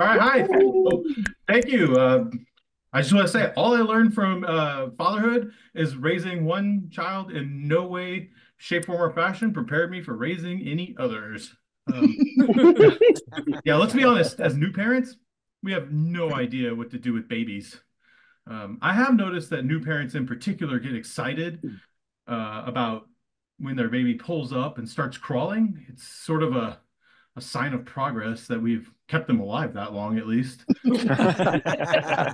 All right, hi. Oh, thank you. I just want to say all I learned from fatherhood is raising one child in no way, shape, form, or fashion prepared me for raising any others. Yeah, yeah, let's be honest, as new parents, we have no idea what to do with babies. I have noticed that new parents in particular get excited about when their baby pulls up and starts crawling. It's sort of a sign of progress that we've kept them alive that long, at least. Yeah,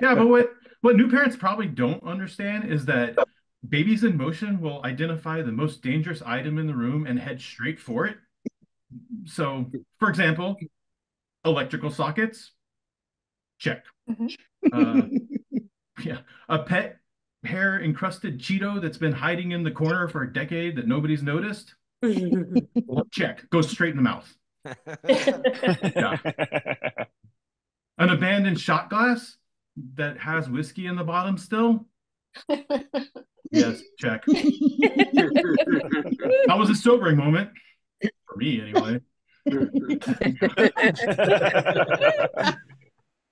but what new parents probably don't understand is that babies in motion will identify the most dangerous item in the room and head straight for it. So, for example, electrical sockets, check. Uh, yeah, a pet hair encrusted Cheeto that's been hiding in the corner for a decade that nobody's noticed, check. Goes straight in the mouth. Yeah, an abandoned shot glass that has whiskey in the bottom still, yes, check. That was a sobering moment for me, anyway.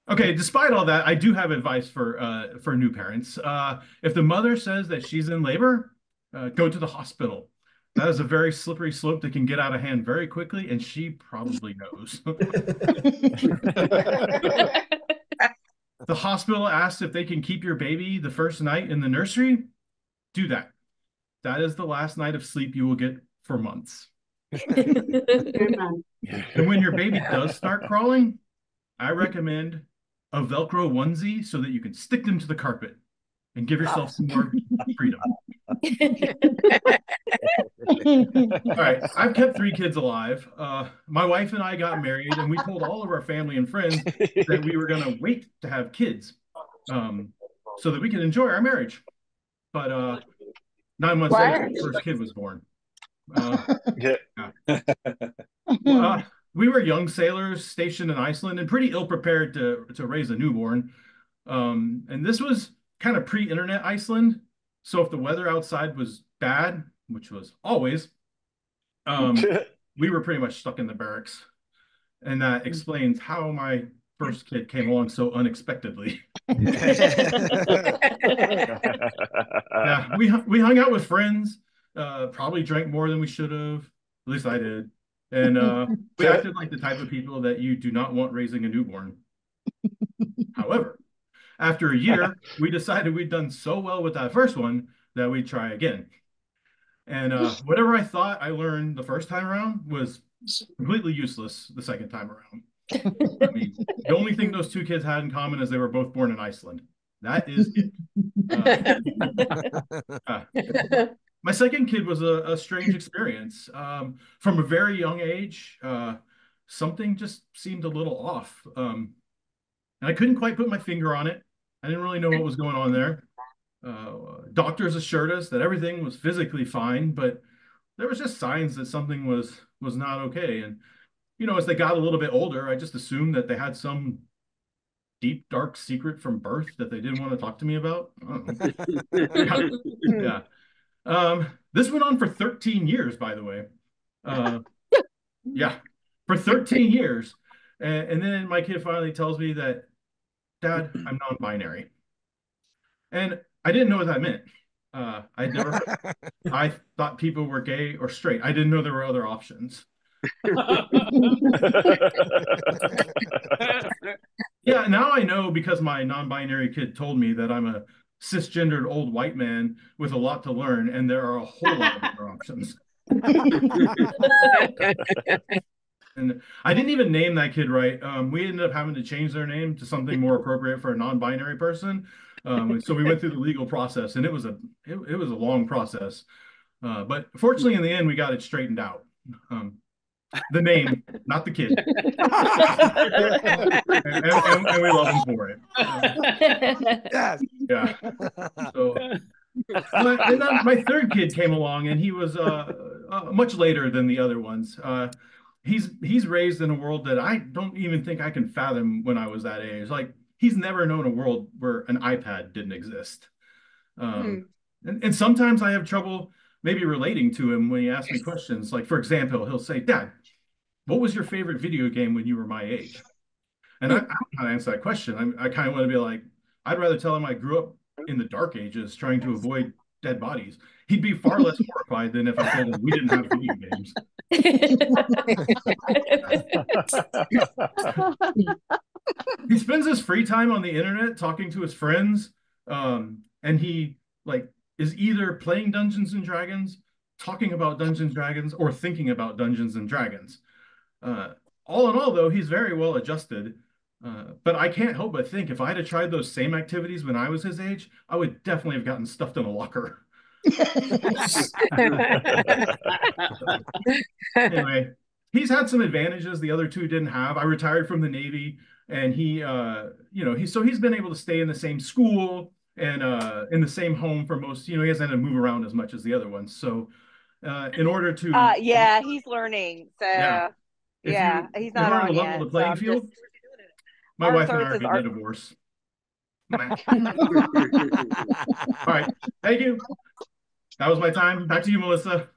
Okay, despite all that, I do have advice for new parents. If the mother says that she's in labor, go to the hospital. That is a very slippery slope that can get out of hand very quickly, and she probably knows. The hospital asks if they can keep your baby the first night in the nursery. Do that. That is the last night of sleep you will get for months. Amen. And when your baby does start crawling, I recommend a Velcro onesie so that you can stick them to the carpet and give yourself some more freedom. All right, I've kept three kids alive. My wife and I got married, and we told all of our family and friends that we were going to wait to have kids so that we could enjoy our marriage. But 9 months later, What? the first kid was born. Yeah. Yeah. We were young sailors stationed in Iceland and pretty ill prepared to raise a newborn. And this was kind of pre-internet Iceland. So if the weather outside was bad, which was always, we were pretty much stuck in the barracks. And that explains how my first kid came along so unexpectedly. Yeah, we hung out with friends, probably drank more than we should have. At least I did. And we acted like the type of people that you do not want raising a newborn. However, after a year, we decided we'd done so well with that first one that we'd try again. And whatever I thought I learned the first time around was completely useless the second time around. I mean, the only thing those two kids had in common is they were both born in Iceland. That is it. My second kid was a strange experience. From a very young age, something just seemed a little off. And I couldn't quite put my finger on it. I didn't really know what was going on there. Doctors assured us that everything was physically fine, but there was just signs that something was not okay. And as they got a little bit older, I just assumed that they had some deep, dark secret from birth that they didn't want to talk to me about. Yeah. Yeah. This went on for 13 years, by the way. Yeah, for 13 years. And then my kid finally tells me that, Dad, I'm non-binary. And I didn't know what that meant. I thought people were gay or straight. I didn't know there were other options. Yeah, now I know because my non-binary kid told me that I'm a cisgendered old white man with a lot to learn, and there are a whole lot of other options. And I didn't even name that kid right. We ended up having to change their name to something more appropriate for a non-binary person. So we went through the legal process, and it was a long process. But fortunately, in the end, we got it straightened out. The name, not the kid. And we love him for it. Yes. Yeah. So, and then my third kid came along, and he was much later than the other ones. He's raised in a world that I don't even think I can fathom when I was that age. Like he's never known a world where an iPad didn't exist. And sometimes I have trouble maybe relating to him when he asks me questions. Like, for example, he'll say, Dad, what was your favorite video game when you were my age? And I don't know how to answer that question. I kind of want to be like, I'd rather tell him I grew up in the dark ages trying to avoid dead bodies. He'd be far less horrified than if I told him we didn't have video games. He spends his free time on the internet talking to his friends, and he like is either playing Dungeons and Dragons, talking about Dungeons and Dragons, or thinking about Dungeons and Dragons. All in all, though, he's very well adjusted. But I can't help but think if I had tried those same activities when I was his age, I would definitely have gotten stuffed in a locker. Anyway, he's had some advantages the other two didn't have. I retired from the Navy, and he's been able to stay in the same school and in the same home for most. He hasn't had to move around as much as the other ones. So, in order to yeah, he's learning. So yeah, he's in not order to on level yet. the playing field, my wife and I are getting a divorce. All right, thank you. That was my time. Back to you, Melissa.